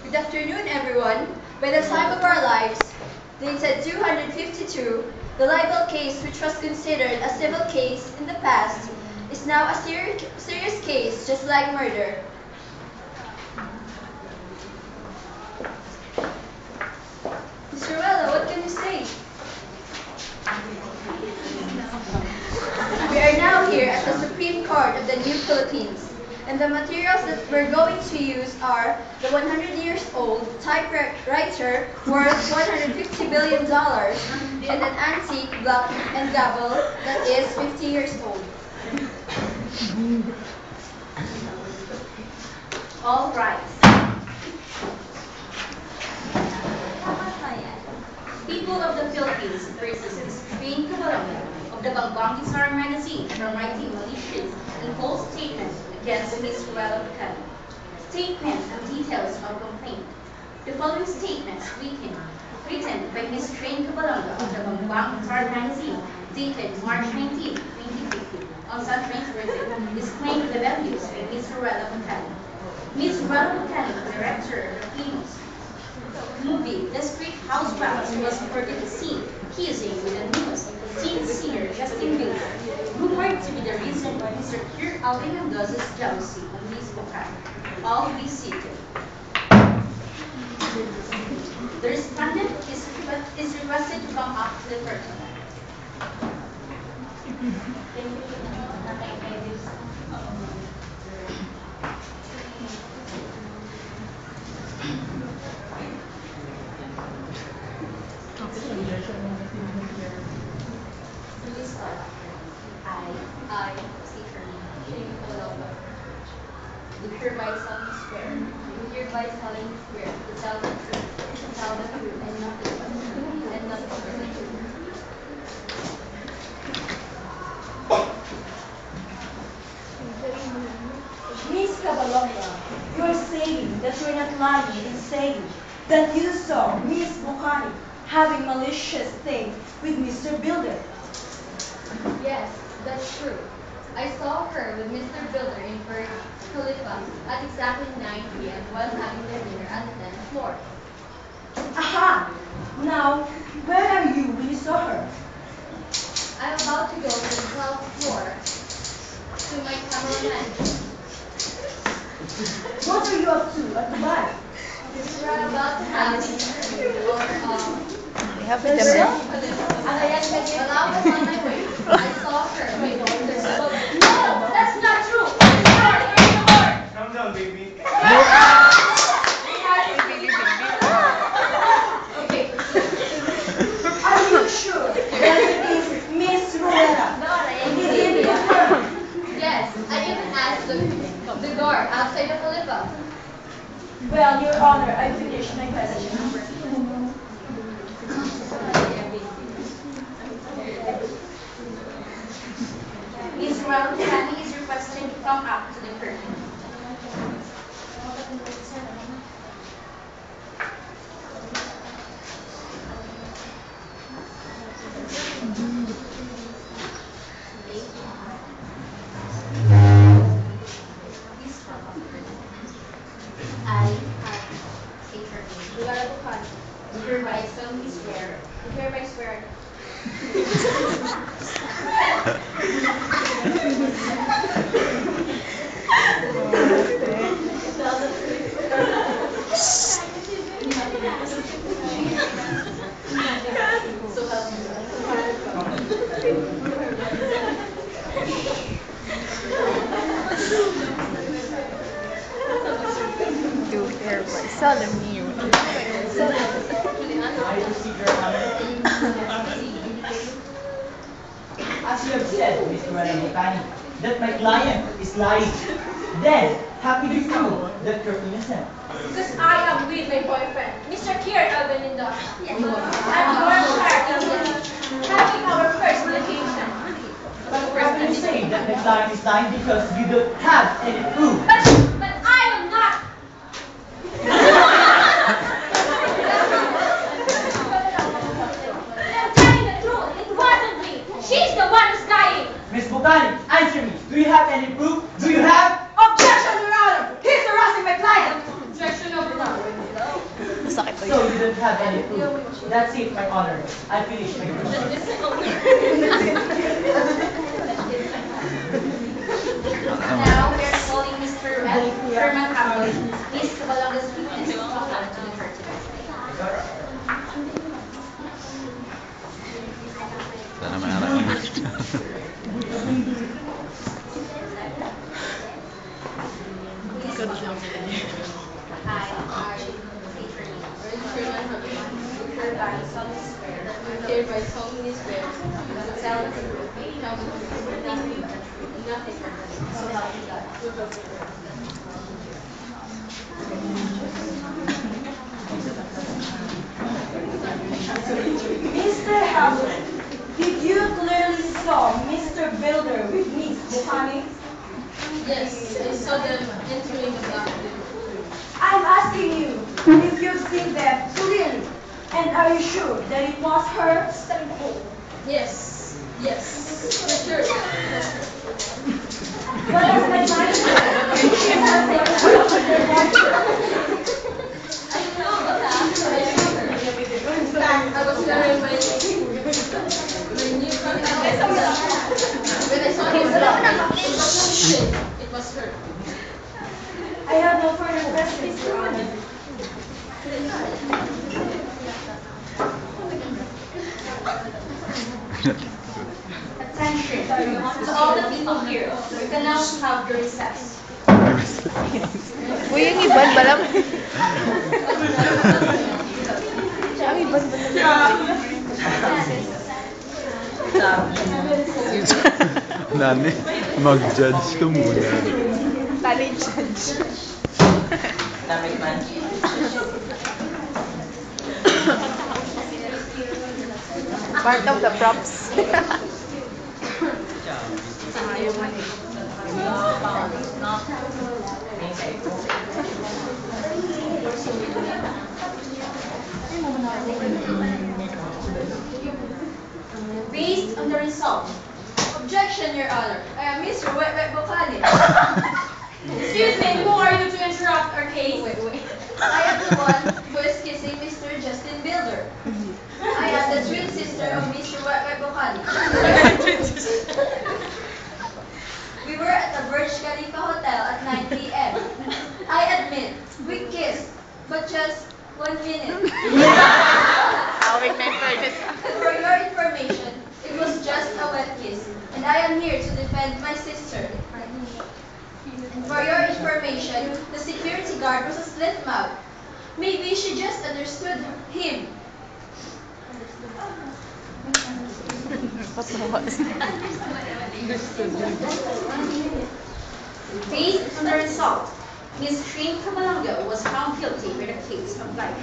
Good afternoon, everyone. By the time of our lives, dated 252, the libel case, which was considered a civil case in the past, is now a serious case, just like murder. Mr. Ruella, what can you say? We are now here at the Supreme Court of the New Philippines, and the materials that we're going to use are the 100 years old typewriter worth $150 billion and an antique block and gavel that is 50 years old. All right. People of the Philippines versus Spain Cabalonga of the Bangbang Star magazine for writing malicious and false statements against Ms. Ruela Buchan. Statement and details of complaint. The following statements written by Ms. Train Cabalonga of the Bangbang Star magazine dated March 19, 2050 on San Francisco Virgin disclaim the values of Ms. Ruela Buchan. Ms. Ruela Buchan, director of the famous movie Desperate Housewives, was reportedly seen kissing with the newest teen singer Justin Bieber, rumored to be the reason why Mr. Kier Alvin Mendoza's jealousy of Ms. Buchan. All be seated. The respondent is requested to come up to the podium. Thank you. Please start. I, speaker, Shane Colombo, do hereby solemnly swear. Do hereby solemnly swear to tell the truth, and nothing but the truth, and nothing but the truth. Miss Cabalonga, you're saying that you're not lying in saying that you saw Miss Buchan having malicious thing with Mr. Builder. Yes, that's true. I saw her with Mr. Builder in Burj Khalifa at exactly 9 p.m. while having their dinner on the 10th floor. Aha! Now, where are you when you saw her? I'm about to go to the 12th floor to my cameraman. What are you up to at the bar? We're about to have dinner or Happy them. While I was on my way, I saw her with Mr. Builder. No, that's not true. Calm down, baby. Okay. Are you sure that it is Miss Ruela? Is it her? Yes, I even asked the guard outside the Khalifa. Well, Your Honor, I finished my question. Ms. Ruela Buchan is requested to come up to the podium. I, speaker, Ruela Buchan, do hereby solemnly swear. Do hereby swear. So help me Do hereby solemnly. I receive your honor. As you have said, Mr. Buchan, that my client is lying. Then, how could you prove that you're innocent? Because I am with my boyfriend, Mr. Kier Alvin Mendoza. And we were having our first vacation. How can you say that my client is lying because you don't have any proof? But I am not. I'm telling the truth. It wasn't me. She's the one who's lying. Miss Buchan, answer me. Do you have any proof? Do you have? Objection, Your Honor! He's harassing my client! Objection over now. So you don't have any proof. That's it, my honor. I finished my question. Now, we are calling Mr. Sherman Campbell, Miss Cabalonga's witness, to come to the court today. Sana may anak niya. Hereby solemnly swear that I shall nothing so help me God. Mr. Hamlet, did you clearly saw Mr. Builder with Miss Buchanan? Yes, I saw them entering the black room. I'm asking you if you've seen them clearly, and are you sure that it was her? Yes, sure. But as my mind she has I was wearing my new contact. When I saw his it was her. I have no further questions, Your Honor. Attention to all the people here. We can now have the recess. Uy, yung iban ba lang? Ang iban ba lang? Nani, mag-judge ka muna. Tali judge. Namit man. Part of the props. Based on the result, Objection, Your Honor. I am Mr. Wet Buchanan. Excuse me, who are you to interrupt our case? I am the one who is kissing Mr. Justin Builder. I am the twin sister of Mr. Wet Buchanan. We were at the Burj Khalifa Hotel at 9 p.m. I admit, we kissed, but just 1 minute. Awig na yung fairness. And for your information, it was just a wet kiss, and I am here to defend my sister. And for your information, the security guard was a slit mouth. Maybe she just understood him. based on the result, Ms. Shane Cabalonga was found guilty with a case of libel.